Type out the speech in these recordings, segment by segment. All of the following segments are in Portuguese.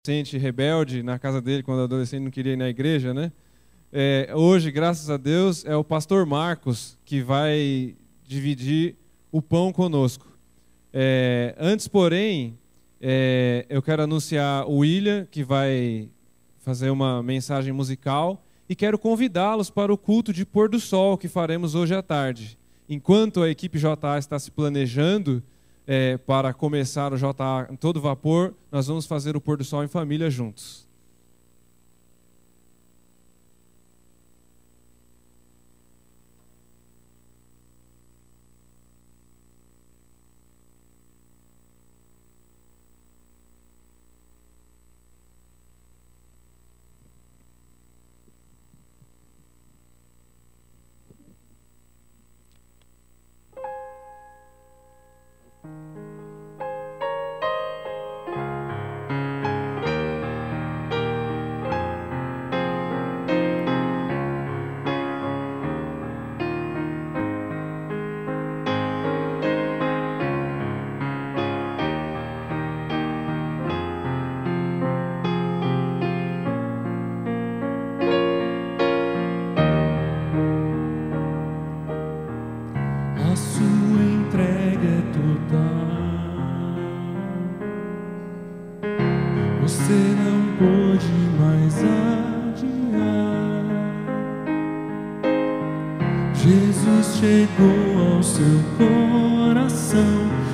adolescente rebelde na casa dele, quando o adolescente não queria ir na igreja, né? Hoje, graças a Deus, é o pastor Marcos que vai dividir o pão conosco. Antes, porém, eu quero anunciar o William, que vai fazer uma mensagem musical, e quero convidá-los para o culto de pôr do sol que faremos hoje à tarde. Enquanto a equipe JA está se planejando para começar o JA em todo vapor, nós vamos fazer o pôr do sol em família juntos.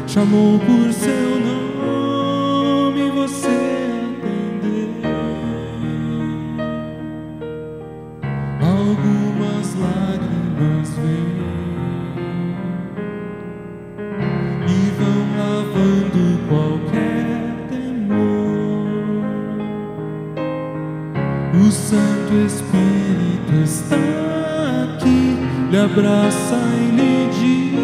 Chamou por seu nome, você atendeu. Algumas lágrimas vêm e vão lavando qualquer temor. O Santo Espírito está aqui, lhe abraça e lhe diz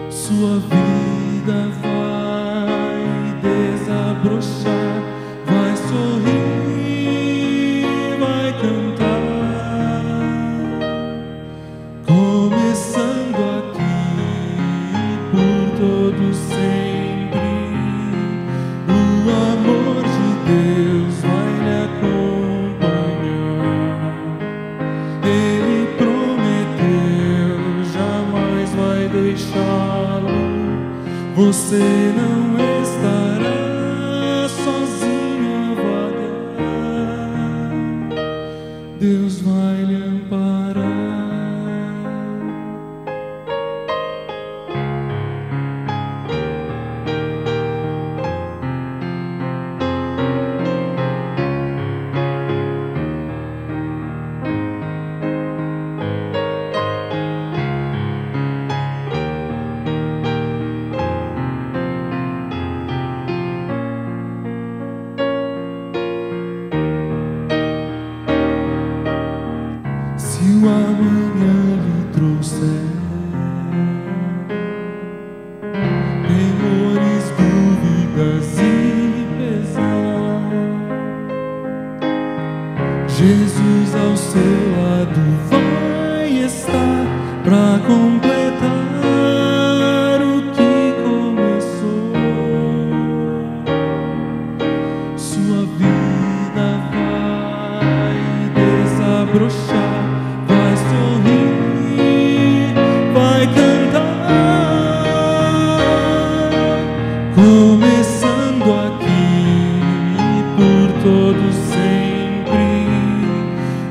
sua vida vai desabrochar, vai sorrir, vai cantar, começando aqui por todo sempre. O amor de Deus vai lhe acompanhar. Ele prometeu, jamais vai deixá-lo. Você não estará sozinho a vagar. Deus vai lhe amparar. O amanhã lhe trouxer temores, dúvidas e pesar, Jesus ao seu lado vai estar para completar o que começou. Sua vida vai desabrochar, começando aqui por todo sempre.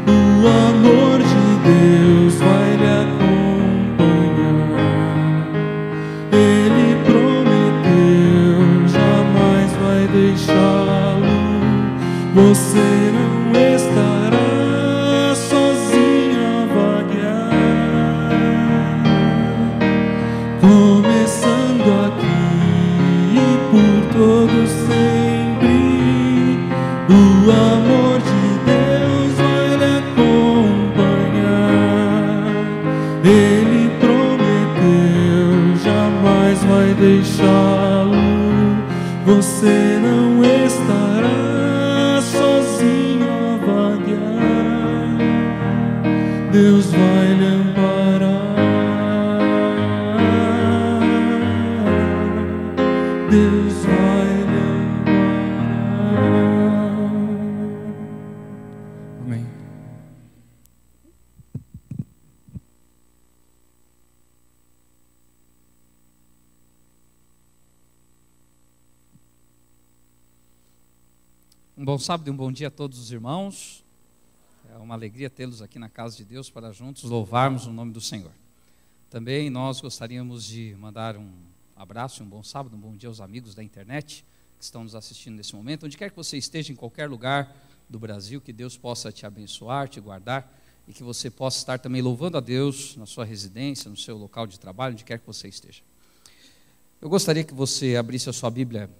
O amor de Deus vai lhe acompanhar. Ele prometeu, jamais vai deixá-lo. Você não estará sozinho a vaguear. Começando aqui por todo sempre, o amor de Deus vai lhe acompanhar. Ele prometeu, jamais vai deixá-lo. Você não estará sozinho a vaguear. Deus vai lhe amparar. Deus vai levar. Amém. Um bom sábado e um bom dia a todos os irmãos. É uma alegria tê-los aqui na casa de Deus para juntos louvarmos o nome do Senhor. Também nós gostaríamos de mandar um abraço e um bom sábado, um bom dia aos amigos da internet que estão nos assistindo nesse momento. Onde quer que você esteja, em qualquer lugar do Brasil, que Deus possa te abençoar, te guardar e que você possa estar também louvando a Deus na sua residência, no seu local de trabalho, onde quer que você esteja. Eu gostaria que você abrisse a sua Bíblia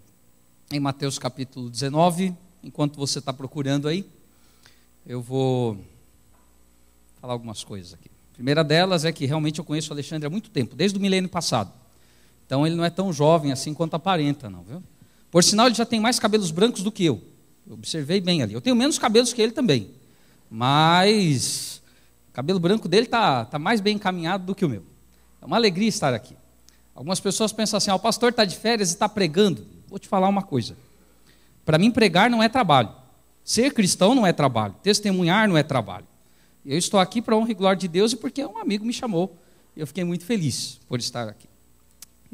em Mateus capítulo 19, enquanto você está procurando aí. Eu vou falar algumas coisas aqui. A primeira delas é que realmente eu conheço o Alexandre há muito tempo, desde o milênio passado. Então ele não é tão jovem assim quanto aparenta, não, viu? Por sinal, ele já tem mais cabelos brancos do que eu. Eu observei bem ali. Eu tenho menos cabelos que ele também. Mas o cabelo branco dele está mais bem encaminhado do que o meu. É uma alegria estar aqui. Algumas pessoas pensam assim, o pastor está de férias e está pregando. Vou te falar uma coisa. Para mim, pregar não é trabalho. Ser cristão não é trabalho. Testemunhar não é trabalho. Eu estou aqui para a honra e glória de Deus e porque um amigo me chamou. Eu fiquei muito feliz por estar aqui.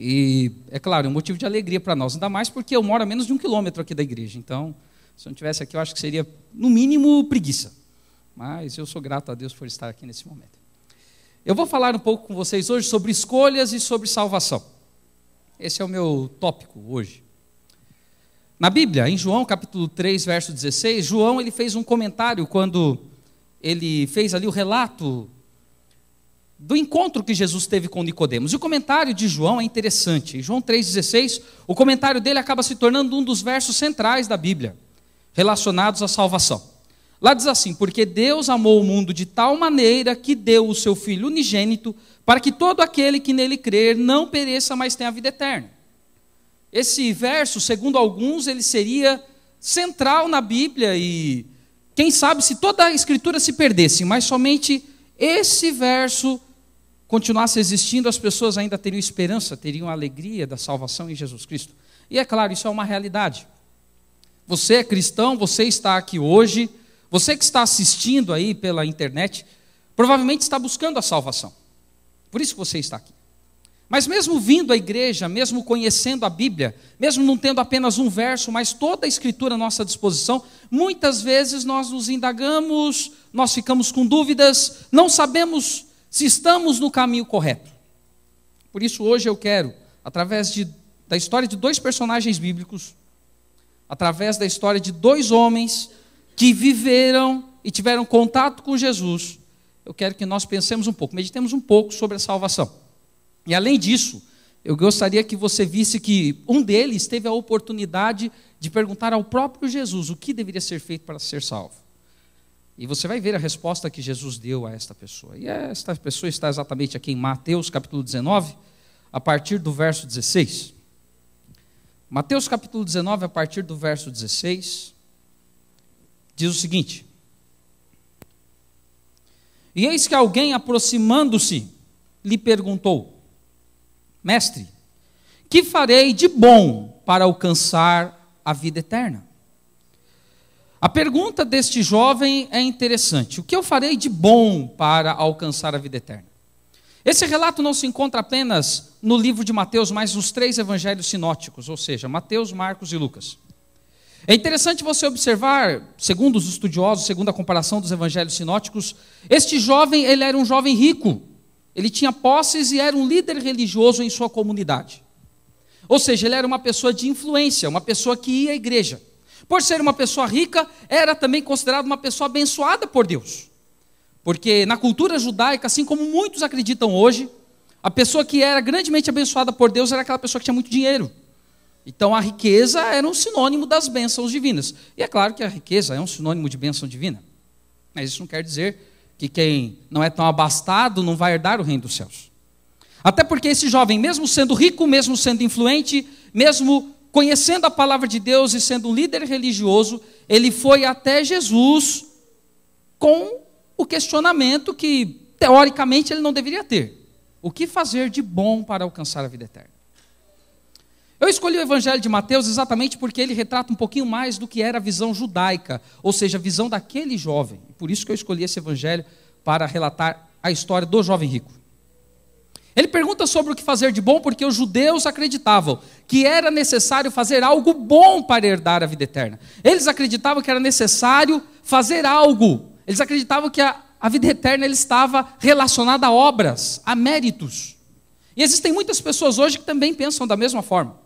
E, é claro, é um motivo de alegria para nós. Ainda mais porque eu moro a menos de 1 quilômetro aqui da igreja. Então, se eu não estivesse aqui, eu acho que seria, no mínimo, preguiça. Mas eu sou grato a Deus por estar aqui nesse momento. Eu vou falar um pouco com vocês hoje sobre escolhas e sobre salvação. Esse é o meu tópico hoje. Na Bíblia, em João capítulo 3, verso 16, João ele fez um comentário quando ele fez ali o relato do encontro que Jesus teve com Nicodemos. E o comentário de João é interessante. Em João 3,16, o comentário dele acaba se tornando um dos versos centrais da Bíblia, relacionados à salvação. Lá diz assim, porque Deus amou o mundo de tal maneira que deu o seu Filho unigênito, para que todo aquele que nele crer não pereça, mas tenha a vida eterna. Esse verso, segundo alguns, ele seria central na Bíblia e quem sabe se toda a Escritura se perdesse, mas somente esse verso continuasse existindo, as pessoas ainda teriam esperança, teriam a alegria da salvação em Jesus Cristo. E é claro, isso é uma realidade. Você é cristão, você está aqui hoje, você que está assistindo aí pela internet, provavelmente está buscando a salvação. Por isso que você está aqui. Mas mesmo vindo à igreja, mesmo conhecendo a Bíblia, mesmo não tendo apenas um verso, mas toda a Escritura à nossa disposição, muitas vezes nós nos indagamos, nós ficamos com dúvidas, não sabemos se estamos no caminho correto. Por isso hoje eu quero, através da história de dois personagens bíblicos, através da história de dois homens que viveram e tiveram contato com Jesus, eu quero que nós pensemos um pouco, meditemos um pouco sobre a salvação. E além disso, eu gostaria que você visse que um deles teve a oportunidade de perguntar ao próprio Jesus o que deveria ser feito para ser salvo. E você vai ver a resposta que Jesus deu a esta pessoa. E esta pessoa está exatamente aqui em Mateus capítulo 19, a partir do verso 16. Mateus capítulo 19, a partir do verso 16, diz o seguinte: E eis que alguém, aproximando-se, lhe perguntou: Mestre, que farei de bom para alcançar a vida eterna? A pergunta deste jovem é interessante. O que eu farei de bom para alcançar a vida eterna? Esse relato não se encontra apenas no livro de Mateus, mas nos 3 evangelhos sinóticos, ou seja, Mateus, Marcos e Lucas. É interessante você observar, segundo os estudiosos, segundo a comparação dos evangelhos sinóticos, este jovem, ele era um jovem rico. Ele tinha posses e era um líder religioso em sua comunidade. Ou seja, ele era uma pessoa de influência, uma pessoa que ia à igreja. Por ser uma pessoa rica, era também considerado uma pessoa abençoada por Deus. Porque na cultura judaica, assim como muitos acreditam hoje, a pessoa que era grandemente abençoada por Deus era aquela pessoa que tinha muito dinheiro. Então a riqueza era um sinônimo das bênçãos divinas. E é claro que a riqueza é um sinônimo de bênção divina. Mas isso não quer dizer que quem não é tão abastado não vai herdar o reino dos céus. Até porque esse jovem, mesmo sendo rico, mesmo sendo influente, mesmo conhecendo a palavra de Deus e sendo um líder religioso, ele foi até Jesus com o questionamento que, teoricamente, ele não deveria ter. O que fazer de bom para alcançar a vida eterna? Eu escolhi o Evangelho de Mateus exatamente porque ele retrata um pouquinho mais do que era a visão judaica, ou seja, a visão daquele jovem. Por isso que eu escolhi esse Evangelho para relatar a história do jovem rico. Ele pergunta sobre o que fazer de bom porque os judeus acreditavam que era necessário fazer algo bom para herdar a vida eterna. Eles acreditavam que era necessário fazer algo. Eles acreditavam que a vida eterna ele estava relacionada a obras, a méritos. E existem muitas pessoas hoje que também pensam da mesma forma.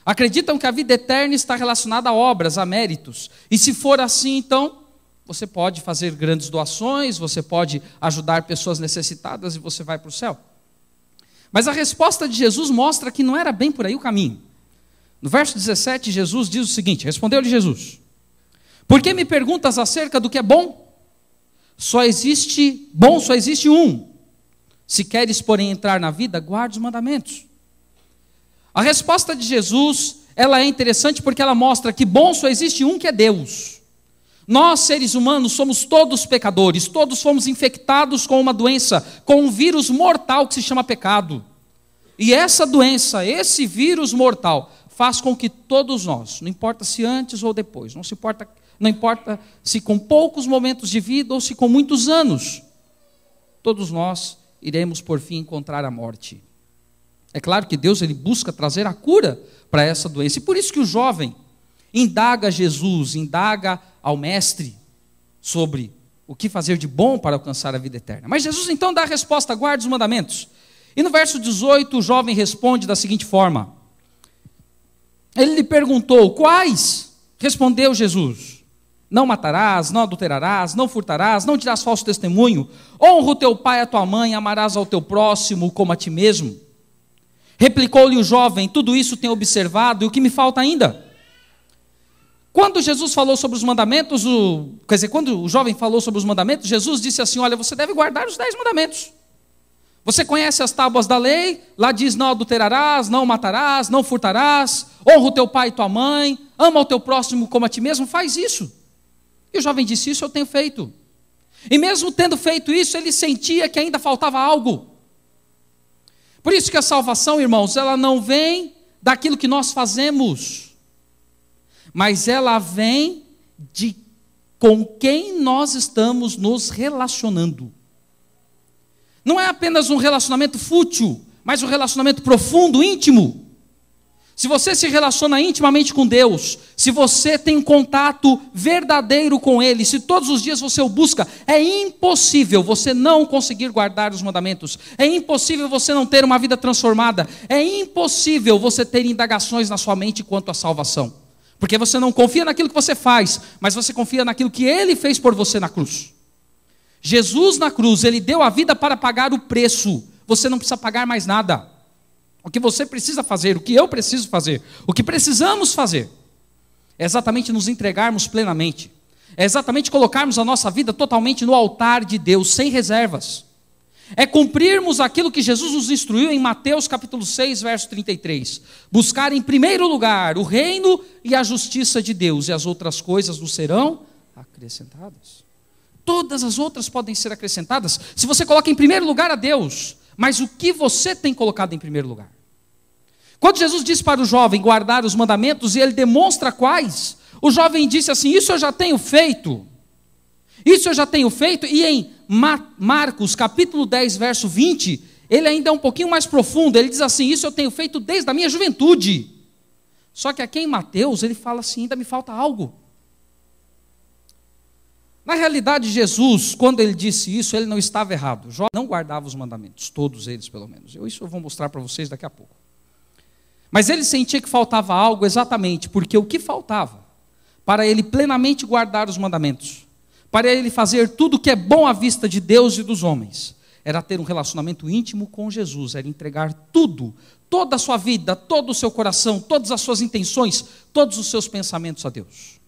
Acreditam que a vida eterna está relacionada a obras, a méritos. E se for assim, então, você pode fazer grandes doações, você pode ajudar pessoas necessitadas e você vai para o céu. Mas a resposta de Jesus mostra que não era bem por aí o caminho. No verso 17, Jesus diz o seguinte, respondeu-lhe Jesus: por que me perguntas acerca do que é bom? Só existe um. Se queres, porém, entrar na vida, guarde os mandamentos. A resposta de Jesus, ela é interessante porque ela mostra que bom só existe um, que é Deus. Nós, seres humanos, somos todos pecadores, todos fomos infectados com uma doença, com um vírus mortal que se chama pecado. E essa doença, esse vírus mortal, faz com que todos nós, não importa se antes ou depois, não importa se com poucos momentos de vida ou se com muitos anos, todos nós iremos por fim encontrar a morte. É claro que Deus ele busca trazer a cura para essa doença. E por isso que o jovem indaga Jesus, indaga ao mestre sobre o que fazer de bom para alcançar a vida eterna. Mas Jesus então dá a resposta: guarde os mandamentos. E no verso 18 o jovem responde da seguinte forma. Ele lhe perguntou: quais? Respondeu Jesus: não matarás, não adulterarás, não furtarás, não dirás falso testemunho, honra o teu pai e a tua mãe, amarás ao teu próximo como a ti mesmo. Replicou-lhe o jovem: tudo isso tenho observado, e o que me falta ainda? Quando Jesus falou sobre os mandamentos, quando o jovem falou sobre os mandamentos, Jesus disse assim: olha, você deve guardar os 10 mandamentos. Você conhece as tábuas da lei, lá diz: não adulterarás, não matarás, não furtarás, honra o teu pai e tua mãe, ama o teu próximo como a ti mesmo, faz isso. E o jovem disse: isso eu tenho feito. E mesmo tendo feito isso, ele sentia que ainda faltava algo. Por isso que a salvação, irmãos, ela não vem daquilo que nós fazemos, mas ela vem de com quem nós estamos nos relacionando. Não é apenas um relacionamento fútil, mas um relacionamento profundo, íntimo. Se você se relaciona intimamente com Deus, se você tem um contato verdadeiro com Ele, se todos os dias você o busca, é impossível você não conseguir guardar os mandamentos, é impossível você não ter uma vida transformada, é impossível você ter indagações na sua mente quanto à salvação, porque você não confia naquilo que você faz, mas você confia naquilo que Ele fez por você na cruz. Jesus na cruz, Ele deu a vida para pagar o preço, você não precisa pagar mais nada. O que você precisa fazer, o que eu preciso fazer, o que precisamos fazer, é exatamente nos entregarmos plenamente, é exatamente colocarmos a nossa vida totalmente no altar de Deus, sem reservas, é cumprirmos aquilo que Jesus nos instruiu em Mateus capítulo 6, verso 33, buscar em primeiro lugar o reino e a justiça de Deus, e as outras coisas nos serão acrescentadas. Todas as outras podem ser acrescentadas, se você coloca em primeiro lugar a Deus, mas o que você tem colocado em primeiro lugar? Quando Jesus disse para o jovem guardar os mandamentos, e ele demonstra quais, o jovem disse assim: isso eu já tenho feito. Isso eu já tenho feito. E em Marcos capítulo 10, verso 20, ele ainda é um pouquinho mais profundo, ele diz assim: isso eu tenho feito desde a minha juventude. Só que aqui em Mateus, ele fala assim: ainda me falta algo. Na realidade, Jesus, quando ele disse isso, ele não estava errado. Jó não guardava os mandamentos, todos eles pelo menos. Isso eu vou mostrar para vocês daqui a pouco. Mas ele sentia que faltava algo exatamente, porque o que faltava para ele plenamente guardar os mandamentos, para ele fazer tudo o que é bom à vista de Deus e dos homens, era ter um relacionamento íntimo com Jesus, era entregar tudo, toda a sua vida, todo o seu coração, todas as suas intenções, todos os seus pensamentos a Deus.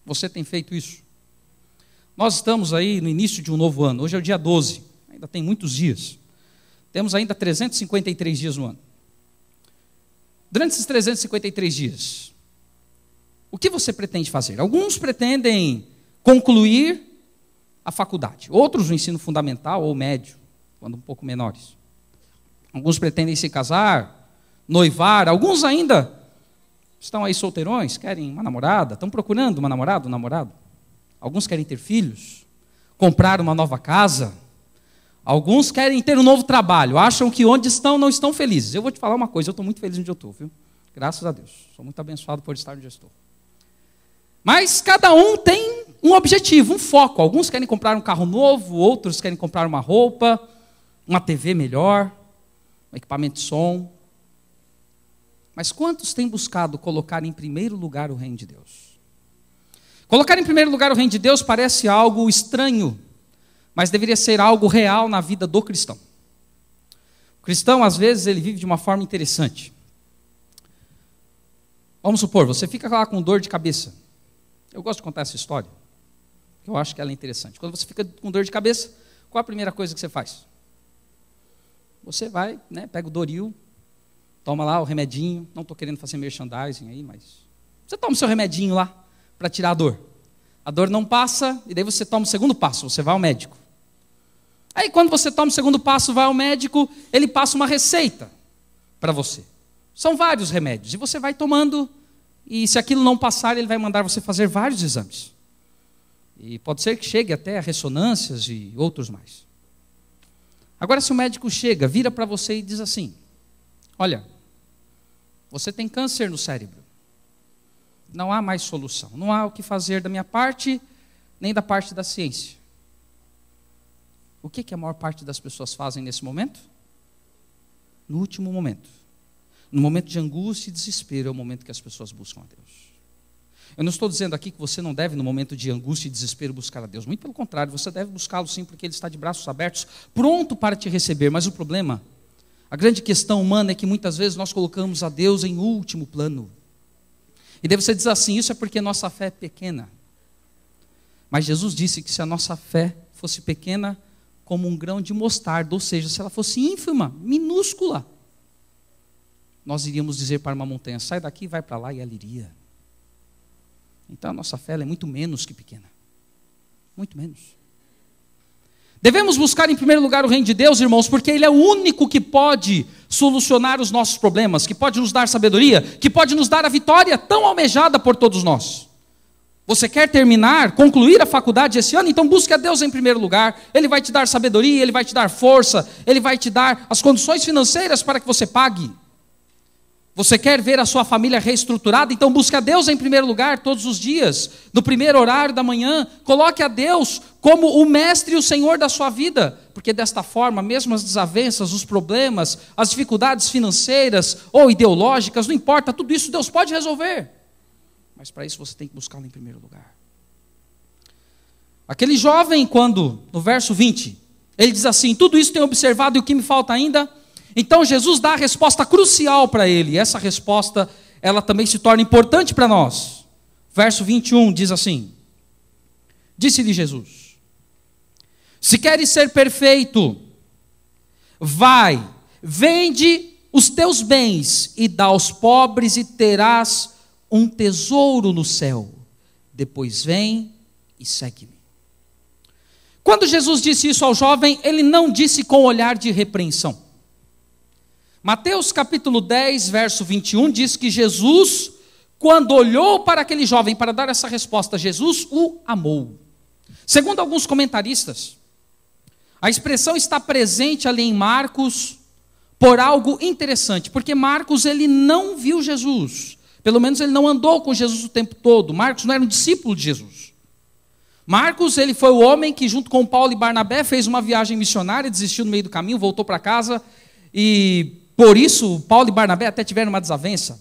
Você tem feito isso? Nós estamos aí no início de um novo ano, hoje é o dia 12, ainda tem muitos dias, temos ainda 353 dias no ano. Durante esses 353 dias, o que você pretende fazer? Alguns pretendem concluir a faculdade, outros o ensino fundamental ou médio, quando um pouco menores. Alguns pretendem se casar, noivar, alguns ainda Estão aí solteirões, querem uma namorada, estão procurando uma namorada, um namorado. Alguns querem ter filhos, comprar uma nova casa. Alguns querem ter um novo trabalho, acham que onde estão não estão felizes. Eu vou te falar uma coisa, eu estou muito feliz onde eu estou, viu? Graças a Deus, sou muito abençoado por estar onde eu estou. Mas cada um tem um objetivo, um foco. Alguns querem comprar um carro novo, outros querem comprar uma roupa, uma TV melhor, um equipamento de som. Mas quantos têm buscado colocar em primeiro lugar o reino de Deus? Colocar em primeiro lugar o reino de Deus parece algo estranho, mas deveria ser algo real na vida do cristão. O cristão, às vezes, ele vive de uma forma interessante. Vamos supor, você fica lá com dor de cabeça. Eu gosto de contar essa história, porque eu acho que ela é interessante. Quando você fica com dor de cabeça, qual a primeira coisa que você faz? Você vai, né, pega o Doril, toma lá o remedinho, não estou querendo fazer merchandising aí, mas você toma o seu remedinho lá para tirar a dor. A dor não passa, e daí você toma o segundo passo, você vai ao médico. Aí quando você toma o segundo passo, vai ao médico, ele passa uma receita para você. São vários remédios, e você vai tomando, e se aquilo não passar, ele vai mandar você fazer vários exames. E pode ser que chegue até a ressonâncias e outros mais. Agora, se o médico chega, vira para você e diz assim: olha, você tem câncer no cérebro. Não há mais solução. Não há o que fazer da minha parte, nem da parte da ciência. O que a maior parte das pessoas fazem nesse momento? No último momento. No momento de angústia e desespero é o momento que as pessoas buscam a Deus. Eu não estou dizendo aqui que você não deve, no momento de angústia e desespero, buscar a Deus. Muito pelo contrário, você deve buscá-lo sim, porque Ele está de braços abertos, pronto para te receber. Mas o problema, a grande questão humana é que muitas vezes nós colocamos a Deus em último plano. E daí você diz assim: isso é porque nossa fé é pequena. Mas Jesus disse que se a nossa fé fosse pequena como um grão de mostarda, ou seja, se ela fosse ínfima, minúscula, nós iríamos dizer para uma montanha: sai daqui, vai para lá, e ela iria. Então a nossa fé é muito menos que pequena. Muito menos. Devemos buscar em primeiro lugar o reino de Deus, irmãos, porque Ele é o único que pode solucionar os nossos problemas, que pode nos dar sabedoria, que pode nos dar a vitória tão almejada por todos nós. Você quer concluir a faculdade esse ano? Então busque a Deus em primeiro lugar. Ele vai te dar sabedoria, Ele vai te dar força, Ele vai te dar as condições financeiras para que você pague. Você quer ver a sua família reestruturada? Então busque a Deus em primeiro lugar todos os dias, no primeiro horário da manhã. Coloque a Deus como o mestre e o Senhor da sua vida, porque desta forma, mesmo as desavenças, os problemas, as dificuldades financeiras ou ideológicas, não importa, tudo isso Deus pode resolver. Mas para isso você tem que buscá-lo em primeiro lugar. Aquele jovem, quando, no verso 20, ele diz assim: tudo isso tenho observado e o que me falta ainda? Então Jesus dá a resposta crucial para ele, e essa resposta, ela também se torna importante para nós. Verso 21 diz assim: disse-lhe Jesus: se queres ser perfeito, vai, vende os teus bens e dá aos pobres e terás um tesouro no céu. Depois vem e segue-me. Quando Jesus disse isso ao jovem, ele não disse com olhar de repreensão. Mateus capítulo 10, verso 21, diz que Jesus, quando olhou para aquele jovem para dar essa resposta, Jesus o amou. Segundo alguns comentaristas, a expressão está presente ali em Marcos por algo interessante, porque Marcos ele não viu Jesus, pelo menos ele não andou com Jesus o tempo todo. Marcos não era um discípulo de Jesus. Marcos ele foi o homem que junto com Paulo e Barnabé fez uma viagem missionária, desistiu no meio do caminho, voltou para casa e por isso, Paulo e Barnabé até tiveram uma desavença.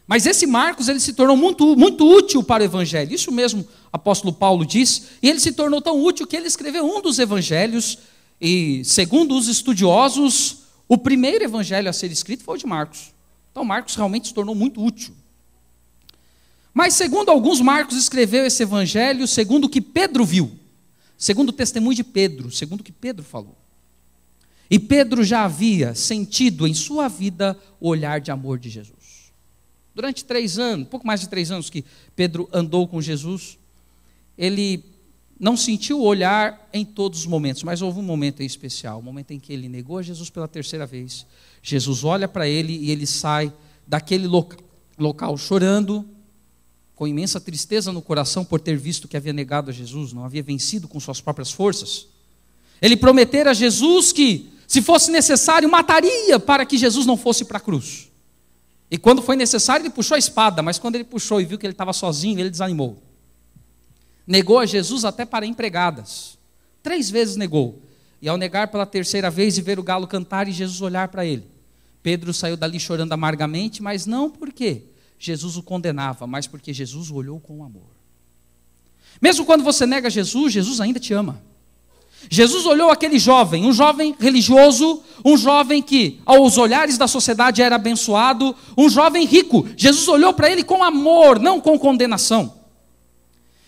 Mas esse Marcos, ele se tornou muito, muito útil para o evangelho. Isso mesmo o apóstolo Paulo diz. E ele se tornou tão útil que ele escreveu um dos evangelhos. E, segundo os estudiosos, o primeiro evangelho a ser escrito foi o de Marcos. Então, Marcos realmente se tornou muito útil. Mas, segundo alguns, Marcos escreveu esse evangelho segundo o que Pedro viu. Segundo o testemunho de Pedro, segundo o que Pedro falou. E Pedro já havia sentido em sua vida o olhar de amor de Jesus. Durante 3 anos, pouco mais de 3 anos que Pedro andou com Jesus, ele não sentiu o olhar em todos os momentos, mas houve um momento em especial, o momento em que ele negou a Jesus pela 3ª vez. Jesus olha para ele e ele sai daquele local chorando, com imensa tristeza no coração por ter visto que havia negado a Jesus, não havia vencido com suas próprias forças. Ele prometera a Jesus que, se fosse necessário, mataria para que Jesus não fosse para a cruz. E quando foi necessário, ele puxou a espada, mas quando ele puxou e viu que ele estava sozinho, ele desanimou. Negou a Jesus até para empregadas. 3 vezes negou. E ao negar pela 3ª vez e ver o galo cantar e Jesus olhar para ele, Pedro saiu dali chorando amargamente, mas não porque Jesus o condenava, mas porque Jesus o olhou com amor. Mesmo quando você nega Jesus, Jesus ainda te ama. Jesus olhou aquele jovem, um jovem religioso, um jovem que, aos olhares da sociedade, era abençoado, um jovem rico. Jesus olhou para ele com amor, não com condenação.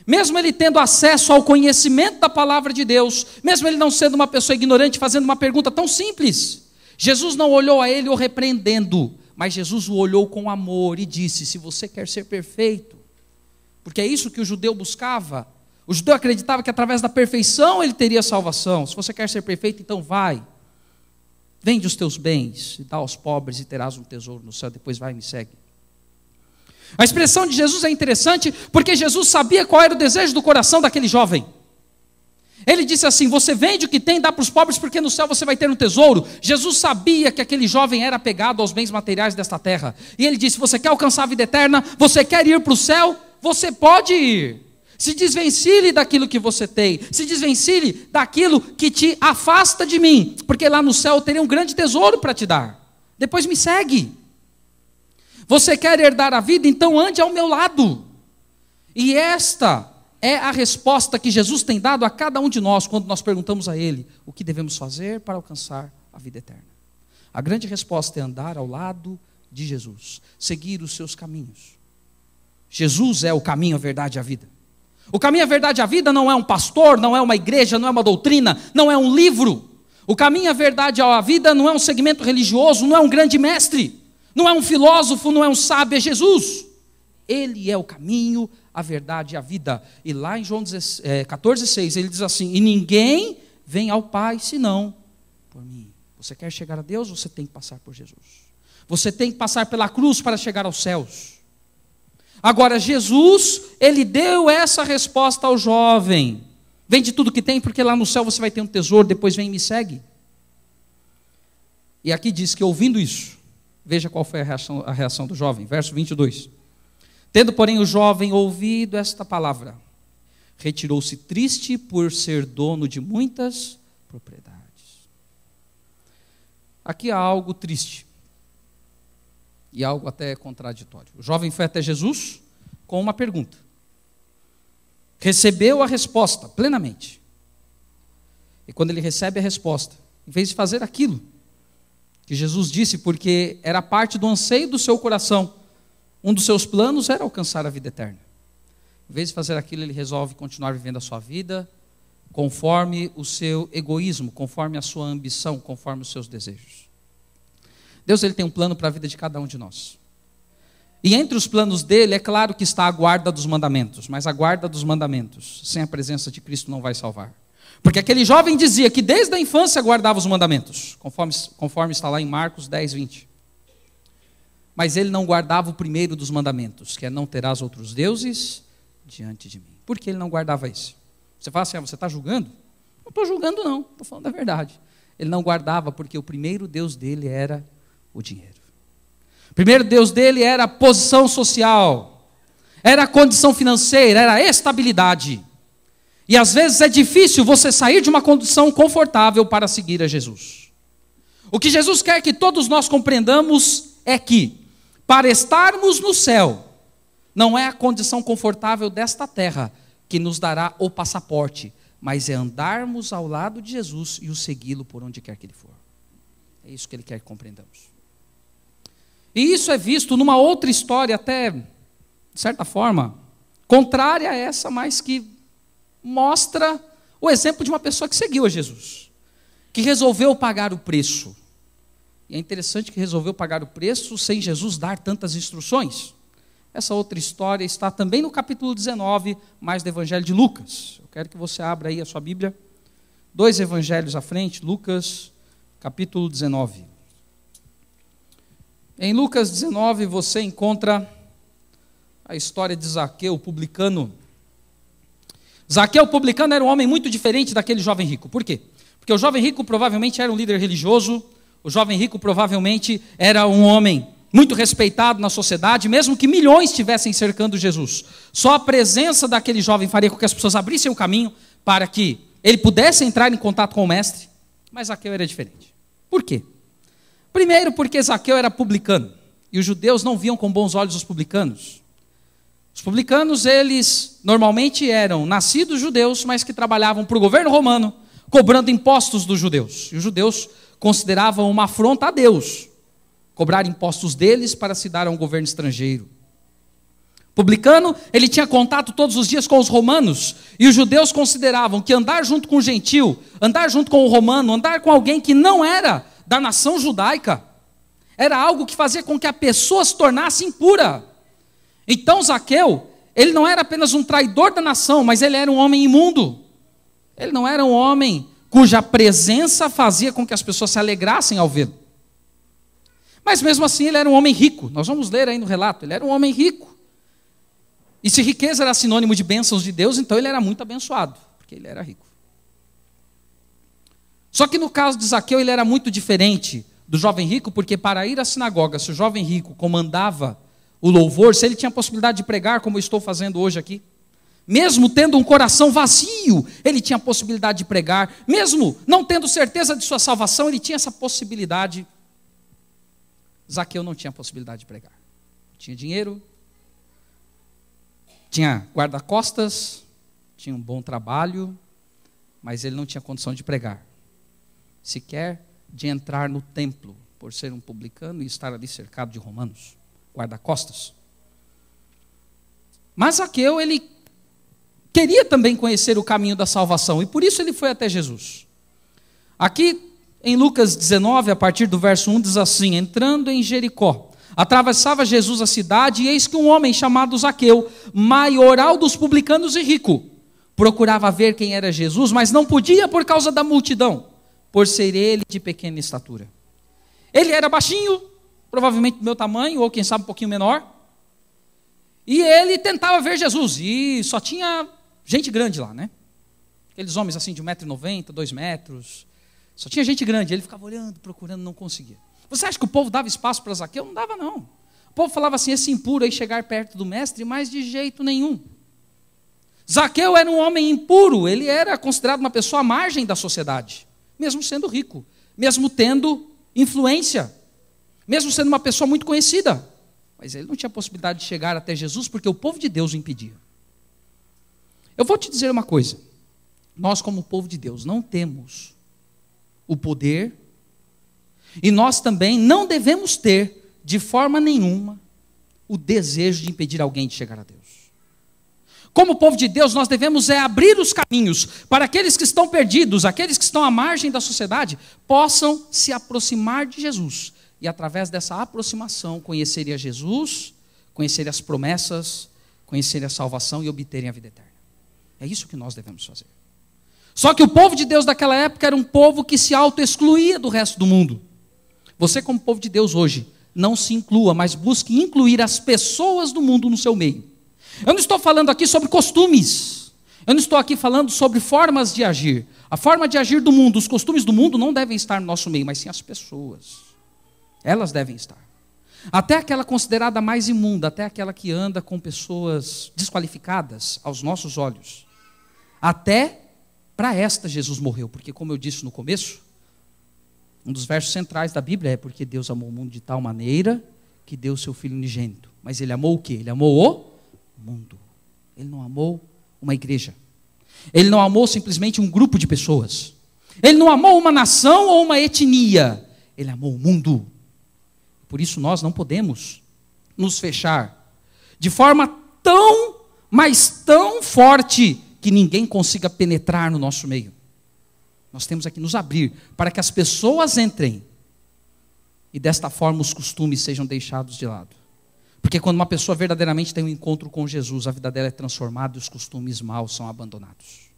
Mesmo ele tendo acesso ao conhecimento da palavra de Deus, mesmo ele não sendo uma pessoa ignorante, fazendo uma pergunta tão simples, Jesus não olhou a ele o repreendendo, mas Jesus o olhou com amor e disse: se você quer ser perfeito, porque é isso que o judeu buscava. O judeu acreditava que através da perfeição ele teria salvação. Se você quer ser perfeito, então vai. Vende os teus bens e dá aos pobres e terás um tesouro no céu. Depois vai e me segue. A expressão de Jesus é interessante porque Jesus sabia qual era o desejo do coração daquele jovem. Ele disse assim: você vende o que tem, dá para os pobres, porque no céu você vai ter um tesouro. Jesus sabia que aquele jovem era apegado aos bens materiais desta terra. E ele disse: você quer alcançar a vida eterna? Você quer ir para o céu? Você pode ir. Se desvencilhe daquilo que você tem. Se desvencilhe daquilo que te afasta de mim. Porque lá no céu eu terei um grande tesouro para te dar. Depois me segue. Você quer herdar a vida? Então ande ao meu lado. E esta é a resposta que Jesus tem dado a cada um de nós quando nós perguntamos a Ele o que devemos fazer para alcançar a vida eterna. A grande resposta é andar ao lado de Jesus. Seguir os seus caminhos. Jesus é o caminho, a verdade e a vida. O caminho, a verdade e a vida não é um pastor, não é uma igreja, não é uma doutrina, não é um livro. O caminho, a verdade e a vida não é um segmento religioso, não é um grande mestre, não é um filósofo, não é um sábio, é Jesus. Ele é o caminho, a verdade e a vida. E lá em João 14,6 ele diz assim: e ninguém vem ao Pai senão por mim. Você quer chegar a Deus, você tem que passar por Jesus. Você tem que passar pela cruz para chegar aos céus. Agora, Jesus, ele deu essa resposta ao jovem: vende tudo que tem, porque lá no céu você vai ter um tesouro, depois vem e me segue. E aqui diz que, ouvindo isso, veja qual foi a reação do jovem, verso 22. Tendo, porém, o jovem ouvido esta palavra, retirou-se triste por ser dono de muitas propriedades. Aqui há algo triste. E algo até contraditório. O jovem foi até Jesus com uma pergunta. Recebeu a resposta plenamente. E quando ele recebe a resposta, em vez de fazer aquilo que Jesus disse, porque era parte do anseio do seu coração, um dos seus planos era alcançar a vida eterna. Em vez de fazer aquilo, ele resolve continuar vivendo a sua vida conforme o seu egoísmo, conforme a sua ambição, conforme os seus desejos. Deus, ele tem um plano para a vida de cada um de nós. E entre os planos dele, é claro que está a guarda dos mandamentos, mas a guarda dos mandamentos, sem a presença de Cristo, não vai salvar. Porque aquele jovem dizia que desde a infância guardava os mandamentos, conforme está lá em Marcos 10, 20. Mas ele não guardava o primeiro dos mandamentos, que é: não terás outros deuses diante de mim. Por que ele não guardava esse? Você fala assim: você está julgando? Não estou julgando não, estou falando a verdade. Ele não guardava porque o primeiro Deus dele era o dinheiro. O primeiro Deus dele era a posição social, era a condição financeira, era a estabilidade. E às vezes é difícil você sair de uma condição confortável para seguir a Jesus. O que Jesus quer que todos nós compreendamos é que, para estarmos no céu, não é a condição confortável desta terra que nos dará o passaporte, mas é andarmos ao lado de Jesus e o segui-lo por onde quer que ele for. É isso que ele quer que compreendamos. E isso é visto numa outra história, até, de certa forma, contrária a essa, mas que mostra o exemplo de uma pessoa que seguiu a Jesus, que resolveu pagar o preço. E é interessante que resolveu pagar o preço sem Jesus dar tantas instruções. Essa outra história está também no capítulo 19, mais do Evangelho de Lucas. Eu quero que você abra aí a sua Bíblia. 2 evangelhos à frente, Lucas, capítulo 19. Em Lucas 19 você encontra a história de Zaqueu, o publicano. Zaqueu, o publicano, era um homem muito diferente daquele jovem rico. Por quê? Porque o jovem rico provavelmente era um líder religioso, o jovem rico provavelmente era um homem muito respeitado na sociedade, mesmo que milhões estivessem cercando Jesus. Só a presença daquele jovem faria com que as pessoas abrissem o caminho para que ele pudesse entrar em contato com o mestre. Mas Zaqueu era diferente. Por quê? Primeiro, porque Zaqueu era publicano, e os judeus não viam com bons olhos os publicanos. Os publicanos, eles normalmente eram nascidos judeus, mas que trabalhavam para o governo romano, cobrando impostos dos judeus. E os judeus consideravam uma afronta a Deus cobrar impostos deles para se dar a um governo estrangeiro. O publicano, ele tinha contato todos os dias com os romanos, e os judeus consideravam que andar junto com o gentil, andar junto com o romano, andar com alguém que não era da nação judaica, era algo que fazia com que a pessoa se tornasse impura. Então Zaqueu, ele não era apenas um traidor da nação, mas ele era um homem imundo. Ele não era um homem cuja presença fazia com que as pessoas se alegrassem ao vê-lo. Mas mesmo assim ele era um homem rico. Nós vamos ler aí no relato, ele era um homem rico. E se riqueza era sinônimo de bênçãos de Deus, então ele era muito abençoado, porque ele era rico. Só que no caso de Zaqueu, ele era muito diferente do jovem rico, porque para ir à sinagoga, se o jovem rico comandava o louvor, se ele tinha a possibilidade de pregar, como eu estou fazendo hoje aqui, mesmo tendo um coração vazio, ele tinha a possibilidade de pregar, mesmo não tendo certeza de sua salvação, ele tinha essa possibilidade. Zaqueu não tinha a possibilidade de pregar. Tinha dinheiro, tinha guarda-costas, tinha um bom trabalho, mas ele não tinha condição de pregar, sequer de entrar no templo, por ser um publicano e estar ali cercado de romanos, guarda-costas. Mas Zaqueu, ele queria também conhecer o caminho da salvação, e por isso ele foi até Jesus. Aqui em Lucas 19, a partir do verso 1, diz assim: entrando em Jericó, atravessava Jesus a cidade, e eis que um homem chamado Zaqueu, maioral dos publicanos e rico, procurava ver quem era Jesus, mas não podia por causa da multidão, por ser ele de pequena estatura. Ele era baixinho, provavelmente do meu tamanho, ou quem sabe um pouquinho menor, e ele tentava ver Jesus, e só tinha gente grande lá, né? Aqueles homens assim de 1,90 m, 2 metros, só tinha gente grande, ele ficava olhando, procurando, não conseguia. Você acha que o povo dava espaço para Zaqueu? Não dava não. O povo falava assim, esse impuro aí chegar perto do mestre, mas de jeito nenhum. Zaqueu era um homem impuro, ele era considerado uma pessoa à margem da sociedade, mesmo sendo rico, mesmo tendo influência, mesmo sendo uma pessoa muito conhecida. Mas ele não tinha possibilidade de chegar até Jesus, porque o povo de Deus o impedia. Eu vou te dizer uma coisa, nós como povo de Deus não temos o poder, e nós também não devemos ter, de forma nenhuma, o desejo de impedir alguém de chegar a Deus. Como povo de Deus, nós devemos abrir os caminhos para aqueles que estão perdidos, aqueles que estão à margem da sociedade, possam se aproximar de Jesus. E através dessa aproximação, conhecerem a Jesus, conhecerem as promessas, conhecerem a salvação e obterem a vida eterna. É isso que nós devemos fazer. Só que o povo de Deus daquela época era um povo que se auto-excluía do resto do mundo. Você, como povo de Deus hoje, não se inclua, mas busque incluir as pessoas do mundo no seu meio. Eu não estou falando aqui sobre costumes. Eu não estou aqui falando sobre formas de agir. A forma de agir do mundo, os costumes do mundo não devem estar no nosso meio, mas sim as pessoas. Elas devem estar. Até aquela considerada mais imunda, até aquela que anda com pessoas desqualificadas aos nossos olhos. Até para esta Jesus morreu, porque como eu disse no começo, um dos versos centrais da Bíblia é porque Deus amou o mundo de tal maneira que deu o seu Filho unigênito. Mas ele amou o quê? Ele amou o mundo. Ele não amou uma igreja. Ele não amou simplesmente um grupo de pessoas. Ele não amou uma nação ou uma etnia. Ele amou o mundo. Por isso nós não podemos nos fechar de forma tão, mas tão forte que ninguém consiga penetrar no nosso meio. Nós temos que nos abrir para que as pessoas entrem e desta forma os costumes sejam deixados de lado. Porque quando uma pessoa verdadeiramente tem um encontro com Jesus, a vida dela é transformada e os costumes maus são abandonados.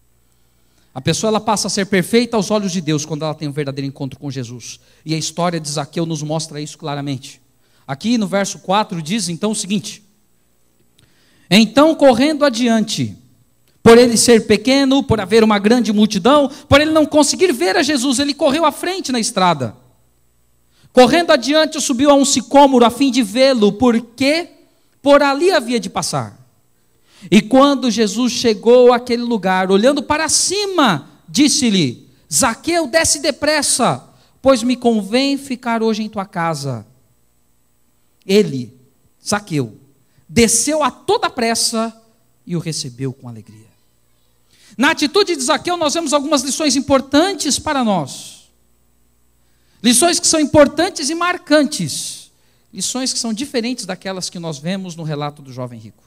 A pessoa ela passa a ser perfeita aos olhos de Deus quando ela tem um verdadeiro encontro com Jesus. E a história de Zaqueu nos mostra isso claramente. Aqui no verso 4 diz então o seguinte: então correndo adiante, por ele ser pequeno, por haver uma grande multidão, por ele não conseguir ver a Jesus, ele correu à frente na estrada. Correndo adiante, subiu a um sicômoro a fim de vê-lo, porque por ali havia de passar. E quando Jesus chegou àquele lugar, olhando para cima, disse-lhe: Zaqueu, desce depressa, pois me convém ficar hoje em tua casa. Ele, Zaqueu, desceu a toda pressa e o recebeu com alegria. Na atitude de Zaqueu nós vemos algumas lições importantes para nós. Lições que são importantes e marcantes. Lições que são diferentes daquelas que nós vemos no relato do jovem rico.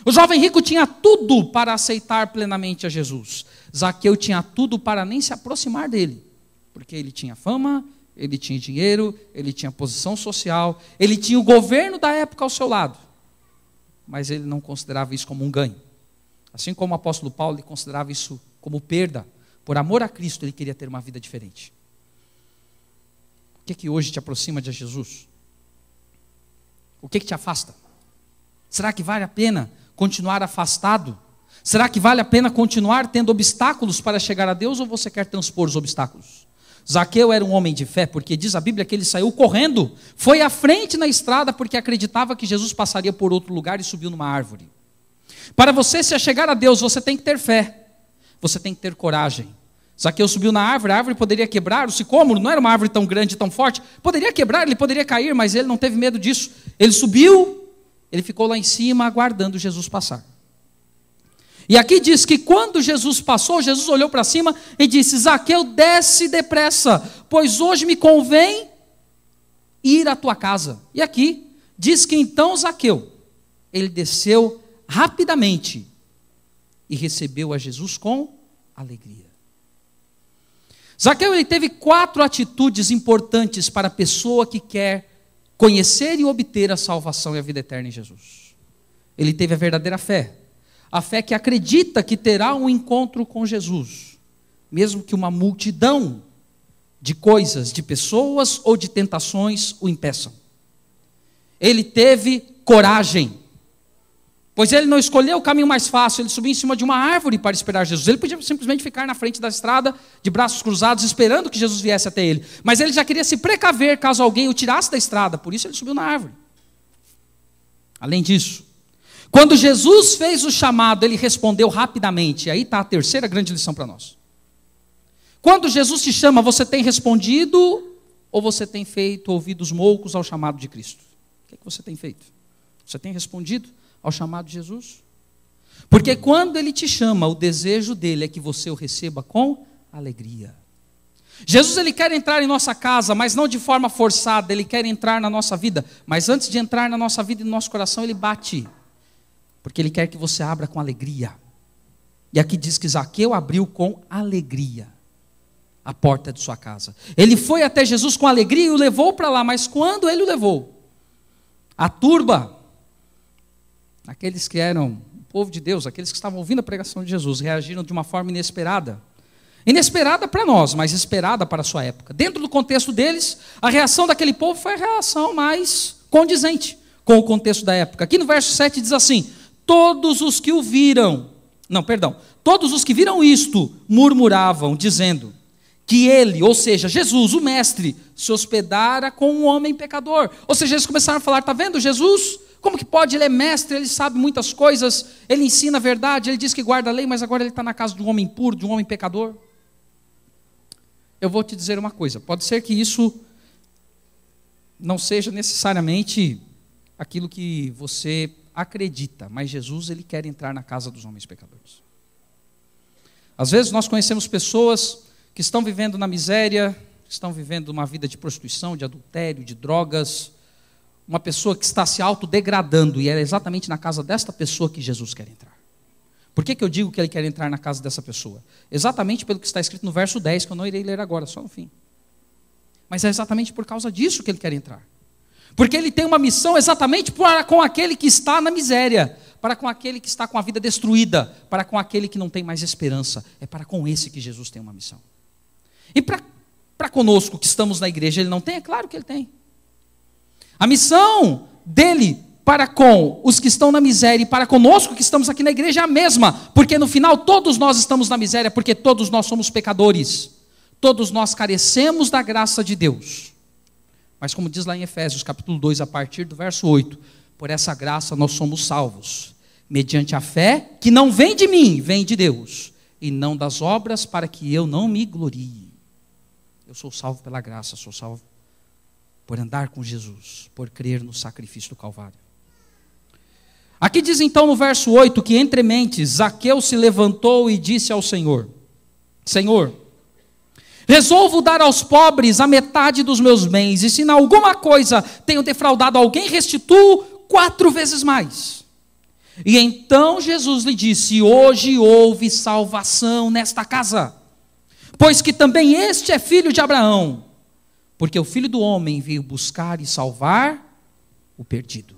O jovem rico tinha tudo para aceitar plenamente a Jesus. Zaqueu tinha tudo para nem se aproximar dele. Porque ele tinha fama, ele tinha dinheiro, ele tinha posição social, ele tinha o governo da época ao seu lado. Mas ele não considerava isso como um ganho. Assim como o apóstolo Paulo, ele considerava isso como perda. Por amor a Cristo, ele queria ter uma vida diferente. O que hoje te aproxima de Jesus? O que te afasta? Será que vale a pena continuar afastado? Será que vale a pena continuar tendo obstáculos para chegar a Deus, ou você quer transpor os obstáculos? Zaqueu era um homem de fé, porque diz a Bíblia que ele saiu correndo, foi à frente na estrada porque acreditava que Jesus passaria por outro lugar e subiu numa árvore. Para você se chegar a Deus, você tem que ter fé, você tem que ter coragem. Zaqueu subiu na árvore, a árvore poderia quebrar, o sicômoro não era uma árvore tão grande, tão forte, poderia quebrar, ele poderia cair, mas ele não teve medo disso. Ele subiu, ele ficou lá em cima aguardando Jesus passar. E aqui diz que quando Jesus passou, Jesus olhou para cima e disse: Zaqueu, desce depressa, pois hoje me convém ir à tua casa. E aqui diz que então Zaqueu, ele desceu rapidamente e recebeu a Jesus com alegria. Zaqueu, ele teve 4 atitudes importantes para a pessoa que quer conhecer e obter a salvação e a vida eterna em Jesus. Ele teve a verdadeira fé. A fé que acredita que terá um encontro com Jesus, mesmo que uma multidão de coisas, de pessoas ou de tentações o impeçam. Ele teve coragem, pois ele não escolheu o caminho mais fácil, ele subiu em cima de uma árvore para esperar Jesus. Ele podia simplesmente ficar na frente da estrada, de braços cruzados, esperando que Jesus viesse até ele. Mas ele já queria se precaver caso alguém o tirasse da estrada, por isso ele subiu na árvore. Além disso, quando Jesus fez o chamado, ele respondeu rapidamente. E aí está a terceira grande lição para nós. Quando Jesus te chama, você tem respondido ou você tem feito ouvidos moucos ao chamado de Cristo? O que você tem feito? Você tem respondido ao chamado de Jesus? Porque quando ele te chama, o desejo dele é que você o receba com alegria. Jesus, ele quer entrar em nossa casa, mas não de forma forçada. Ele quer entrar na nossa vida, mas antes de entrar na nossa vida e no nosso coração, ele bate. Porque ele quer que você abra com alegria. E aqui diz que Zaqueu abriu com alegria a porta de sua casa. Ele foi até Jesus com alegria e o levou para lá. Mas quando ele o levou, a turba, aqueles que eram o povo de Deus, aqueles que estavam ouvindo a pregação de Jesus, reagiram de uma forma inesperada. Inesperada para nós, mas esperada para a sua época. Dentro do contexto deles, a reação daquele povo foi a reação mais condizente com o contexto da época. Aqui no verso 7 diz assim: todos os que viram isto, murmuravam, dizendo que ele, ou seja, Jesus, o mestre, se hospedara com um homem pecador. Ou seja, eles começaram a falar: está vendo Jesus? Como que pode? Ele é mestre, ele sabe muitas coisas, ele ensina a verdade, ele diz que guarda a lei, mas agora ele está na casa de um homem impuro, de um homem pecador. Eu vou te dizer uma coisa, pode ser que isso não seja necessariamente aquilo que você acredita, mas Jesus, ele quer entrar na casa dos homens pecadores. Às vezes nós conhecemos pessoas que estão vivendo na miséria, estão vivendo uma vida de prostituição, de adultério, de drogas, uma pessoa que está se autodegradando, e é exatamente na casa desta pessoa que Jesus quer entrar. Por que eu digo que ele quer entrar na casa dessa pessoa? Exatamente pelo que está escrito no verso 10, que eu não irei ler agora, só no fim. Mas é exatamente por causa disso que ele quer entrar. Porque ele tem uma missão exatamente para com aquele que está na miséria, para com aquele que está com a vida destruída, para com aquele que não tem mais esperança. É para com esse que Jesus tem uma missão. E para conosco que estamos na igreja, ele não tem? É claro que ele tem. A missão dele para com os que estão na miséria e para conosco que estamos aqui na igreja é a mesma, porque no final todos nós estamos na miséria, porque todos nós somos pecadores, todos nós carecemos da graça de Deus. Mas como diz lá em Efésios capítulo 2, a partir do verso 8, por essa graça nós somos salvos, mediante a fé que não vem de mim, vem de Deus, e não das obras, para que eu não me glorie. Eu sou salvo pela graça, sou salvo por andar com Jesus, por crer no sacrifício do Calvário. Aqui diz então no verso 8 que entre mentes Zaqueu se levantou e disse ao Senhor: Senhor, resolvo dar aos pobres a metade dos meus bens, e se em alguma coisa tenho defraudado alguém, restituo 4 vezes mais. E então Jesus lhe disse: hoje houve salvação nesta casa, pois que também este é filho de Abraão, porque o Filho do Homem veio buscar e salvar o perdido.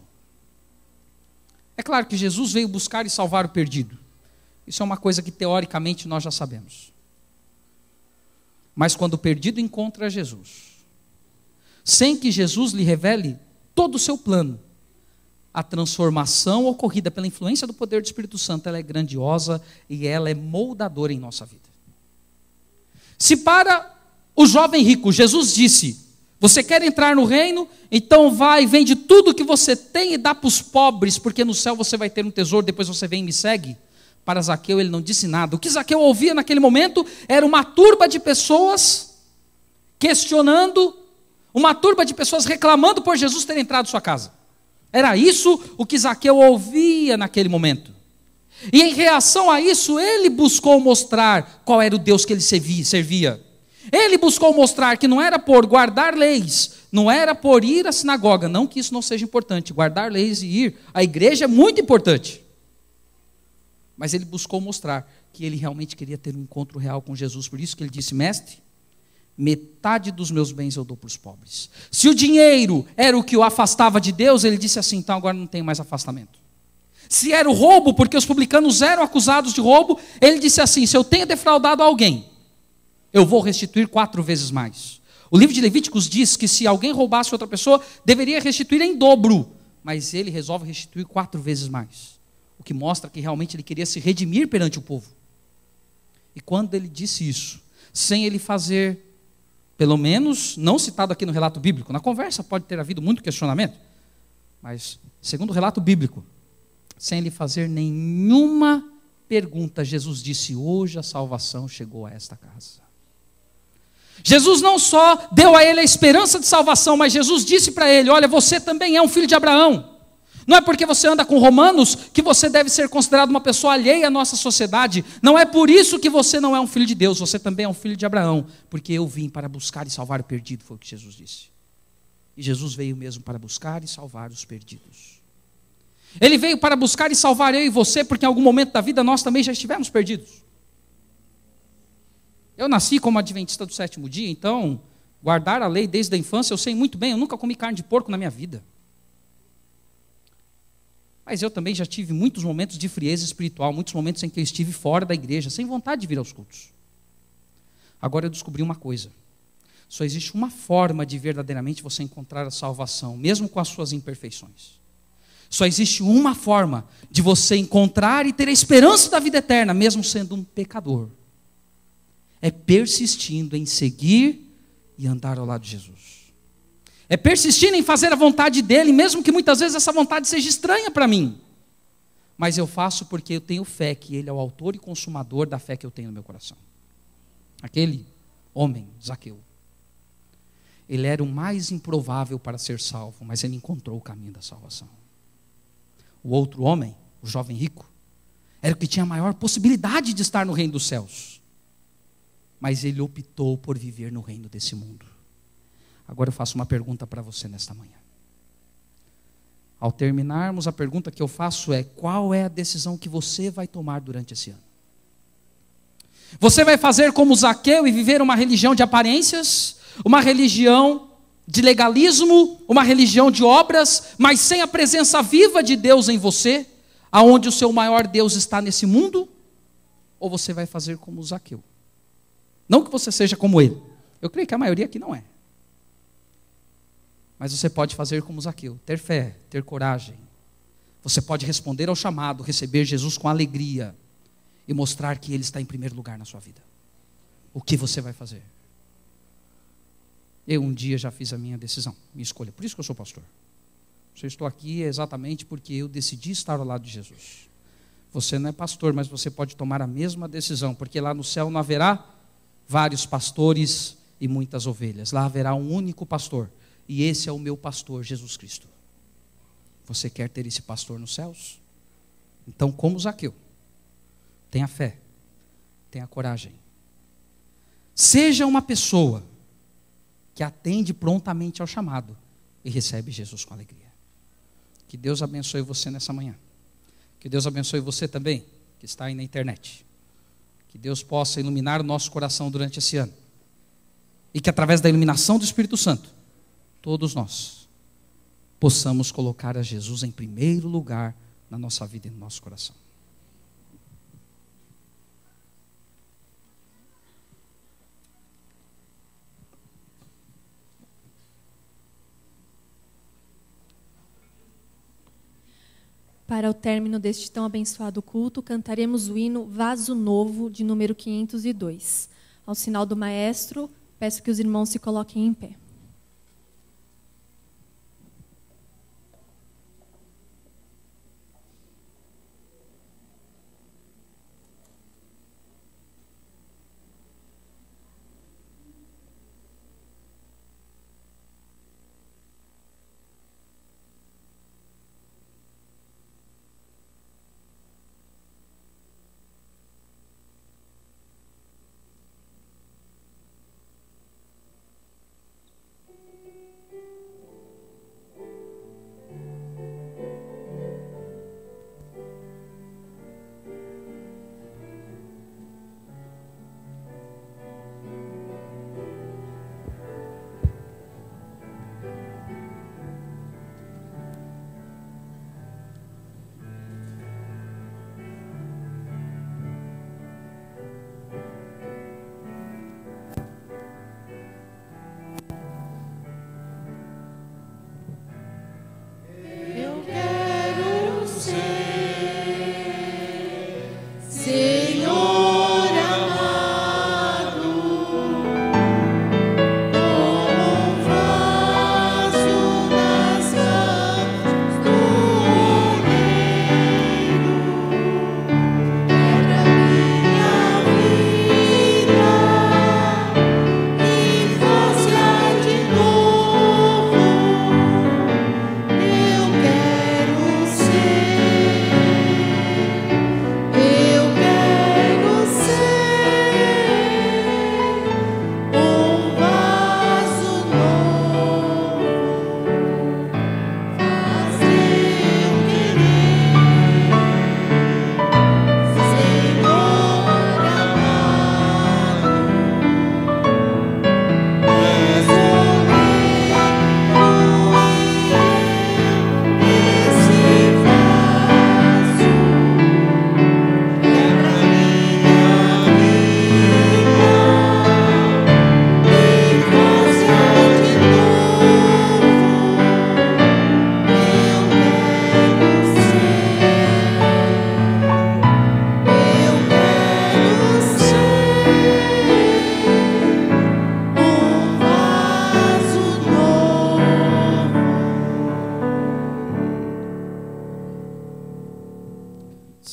É claro que Jesus veio buscar e salvar o perdido. Isso é uma coisa que teoricamente nós já sabemos. Mas quando o perdido encontra Jesus, sem que Jesus lhe revele todo o seu plano, a transformação ocorrida pela influência do poder do Espírito Santo, ela é grandiosa e ela é moldadora em nossa vida. Se para o jovem rico Jesus disse: você quer entrar no reino? Então vai, vende tudo que você tem e dá para os pobres, porque no céu você vai ter um tesouro, depois você vem e me segue. Para Zaqueu ele não disse nada. O que Zaqueu ouvia naquele momento era uma turba de pessoas questionando, uma turba de pessoas reclamando por Jesus ter entrado em sua casa. Era isso o que Zaqueu ouvia naquele momento. E em reação a isso, ele buscou mostrar qual era o Deus que ele servia. Ele buscou mostrar que não era por guardar leis, não era por ir à sinagoga, não que isso não seja importante, guardar leis e ir à igreja é muito importante. Mas ele buscou mostrar que ele realmente queria ter um encontro real com Jesus, por isso que ele disse: mestre, metade dos meus bens eu dou para os pobres. Se o dinheiro era o que o afastava de Deus, ele disse assim: então agora não tem mais afastamento. Se era o roubo, porque os publicanos eram acusados de roubo, ele disse assim: se eu tenho defraudado alguém, eu vou restituir 4 vezes mais. O livro de Levíticos diz que se alguém roubasse outra pessoa, deveria restituir em dobro, mas ele resolve restituir 4 vezes mais, o que mostra que realmente ele queria se redimir perante o povo. E quando ele disse isso, sem ele fazer, pelo menos, não citado aqui no relato bíblico, na conversa pode ter havido muito questionamento, mas segundo o relato bíblico, sem ele fazer nenhuma pergunta, Jesus disse: hoje a salvação chegou a esta casa. Jesus não só deu a ele a esperança de salvação, mas Jesus disse para ele: olha, você também é um filho de Abraão. Não é porque você anda com romanos que você deve ser considerado uma pessoa alheia à nossa sociedade. Não é por isso que você não é um filho de Deus, você também é um filho de Abraão, porque eu vim para buscar e salvar o perdido, foi o que Jesus disse. E Jesus veio mesmo para buscar e salvar os perdidos. Ele veio para buscar e salvar eu e você, porque em algum momento da vida nós também já estivemos perdidos. Eu nasci como adventista do 7º dia, então guardar a lei desde a infância eu sei muito bem, eu nunca comi carne de porco na minha vida. Mas eu também já tive muitos momentos de frieza espiritual, muitos momentos em que eu estive fora da igreja, sem vontade de vir aos cultos. Agora eu descobri uma coisa: só existe uma forma de verdadeiramente você encontrar a salvação, mesmo com as suas imperfeições. Só existe uma forma de você encontrar e ter a esperança da vida eterna, mesmo sendo um pecador. É persistindo em seguir e andar ao lado de Jesus. É persistindo em fazer a vontade dele, mesmo que muitas vezes essa vontade seja estranha para mim. Mas eu faço porque eu tenho fé que ele é o autor e consumador da fé que eu tenho no meu coração. Aquele homem, Zaqueu, ele era o mais improvável para ser salvo, mas ele encontrou o caminho da salvação. O outro homem, o jovem rico, era o que tinha a maior possibilidade de estar no reino dos céus. Mas ele optou por viver no reino desse mundo. Agora eu faço uma pergunta para você nesta manhã. Ao terminarmos, a pergunta que eu faço é: qual é a decisão que você vai tomar durante esse ano? Você vai fazer como Zaqueu e viver uma religião de aparências, uma religião de legalismo, uma religião de obras, mas sem a presença viva de Deus em você, aonde o seu maior Deus está nesse mundo? Ou você vai fazer como Zaqueu? Não que você seja como ele. Eu creio que a maioria aqui não é. Mas você pode fazer como Zaqueu, ter fé, ter coragem. Você pode responder ao chamado, receber Jesus com alegria e mostrar que Ele está em primeiro lugar na sua vida. O que você vai fazer? Eu um dia já fiz a minha decisão, minha escolha. Por isso que eu sou pastor. Se eu estou aqui é exatamente porque eu decidi estar ao lado de Jesus. Você não é pastor, mas você pode tomar a mesma decisão, porque lá no céu não haverá vários pastores e muitas ovelhas. Lá haverá um único pastor, e esse é o meu pastor, Jesus Cristo. Você quer ter esse pastor nos céus? Então, como Zaqueu, tenha fé, tenha coragem. Seja uma pessoa que atende prontamente ao chamado e recebe Jesus com alegria. Que Deus abençoe você nessa manhã. Que Deus abençoe você também, que está aí na internet. Que Deus possa iluminar o nosso coração durante esse ano. E que através da iluminação do Espírito Santo, todos nós possamos colocar a Jesus em primeiro lugar na nossa vida e no nosso coração. Para o término deste tão abençoado culto, cantaremos o hino Vaso Novo, de número 502. Ao sinal do maestro, peço que os irmãos se coloquem em pé.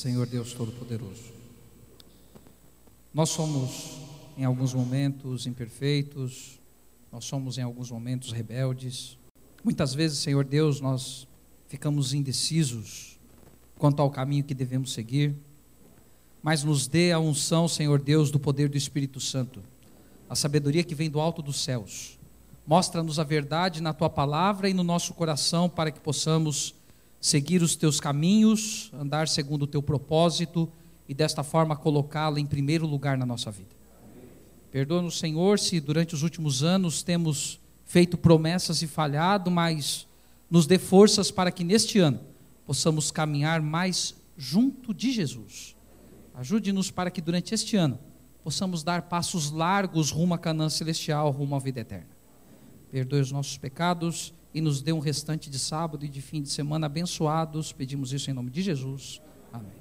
Senhor Deus Todo-Poderoso, nós somos em alguns momentos imperfeitos, nós somos em alguns momentos rebeldes. Muitas vezes, Senhor Deus, nós ficamos indecisos quanto ao caminho que devemos seguir, mas nos dê a unção, Senhor Deus, do poder do Espírito Santo, a sabedoria que vem do alto dos céus. Mostra-nos a verdade na Tua palavra e no nosso coração, para que possamos seguir os Teus caminhos, andar segundo o Teu propósito e desta forma colocá-la em primeiro lugar na nossa vida. Perdoa-nos, Senhor, se durante os últimos anos temos feito promessas e falhado, mas nos dê forças para que neste ano possamos caminhar mais junto de Jesus. Ajude-nos para que durante este ano possamos dar passos largos rumo à Canaã celestial, rumo à vida eterna. Perdoe os nossos pecados e nos dê um restante de sábado e de fim de semana abençoados. Pedimos isso em nome de Jesus. Amém.